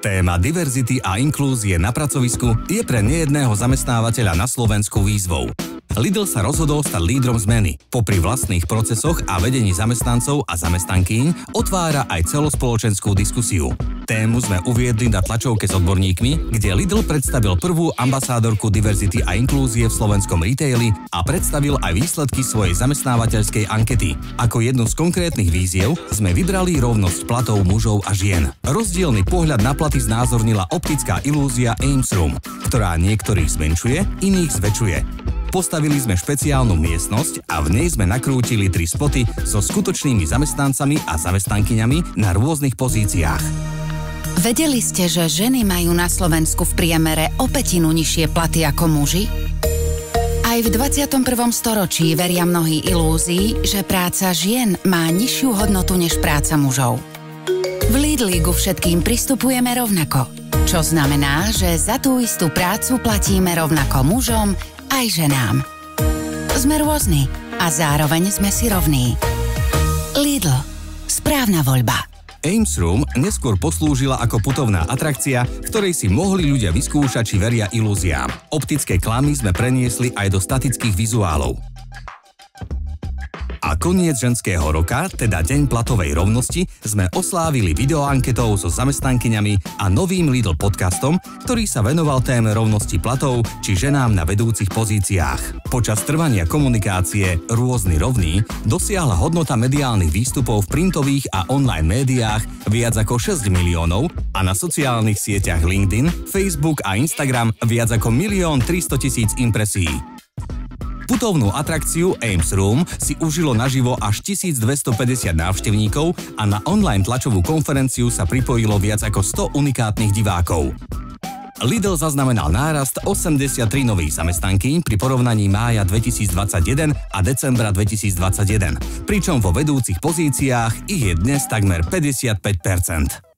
Téma diverzity a inklúzie na pracovisku je pre nejedného zamestnávateľa na Slovensku výzvou. Lidl sa rozhodol stať lídrom zmeny. Popri vlastných procesoch a vedení zamestnancov a zamestnankýň otvára aj celospoločenskú diskusiu. Tému sme uviedli na tlačovke s odborníkmi, kde Lidl predstavil prvú ambasádorku diverzity a inklúzie v slovenskom retaili a predstavil aj výsledky svojej zamestnávateľskej ankety. Ako jednu z konkrétnych víziev sme vybrali rovnosť platov mužov a žien. Rozdielny pohľad na platy znázornila optická ilúzia Ames Room, ktorá niektorých zmenšuje, iných zväčšuje. Postavili sme špeciálnu miestnosť a v nej sme nakrútili 3 spoty so skutočnými zamestnancami a zamestnankyňami na rôznych pozíciách. Vedeli ste, že ženy majú na Slovensku v priemere o 1/5 nižšie platy ako muži? Aj v 21. storočí veria mnohí ilúzii, že práca žien má nižšiu hodnotu než práca mužov. V Lidli ku všetkým pristupujeme rovnako, čo znamená, že za tú istú prácu platíme rovnako mužom aj ženám. Sme rôzni a zároveň sme si rovní. Lidl. Správna voľba. Ames Room neskôr poslúžila ako putovná atrakcia, v ktorej si mohli ľudia vyskúšať, či veria ilúziám. Optické klamy sme preniesli aj do statických vizuálov. A koniec ženského roka, teda Deň platovej rovnosti, sme oslávili videoanketou so zamestnankyňami a novým Lidl podcastom, ktorý sa venoval téme rovnosti platov či ženám na vedúcich pozíciách. Počas trvania komunikácie Rôzny rovný dosiahla hodnota mediálnych výstupov v printových a online médiách viac ako 6 miliónov a na sociálnych sieťach LinkedIn, Facebook a Instagram viac ako 1 300 000 impresií. Putovnú atrakciu Ames Room si užilo naživo až 1250 návštevníkov a na online tlačovú konferenciu sa pripojilo viac ako 100 unikátnych divákov. Lidl zaznamenal nárast 83 nových zamestnankyň pri porovnaní mája 2021 a decembra 2021, pričom vo vedúcich pozíciách ich je dnes takmer 55%.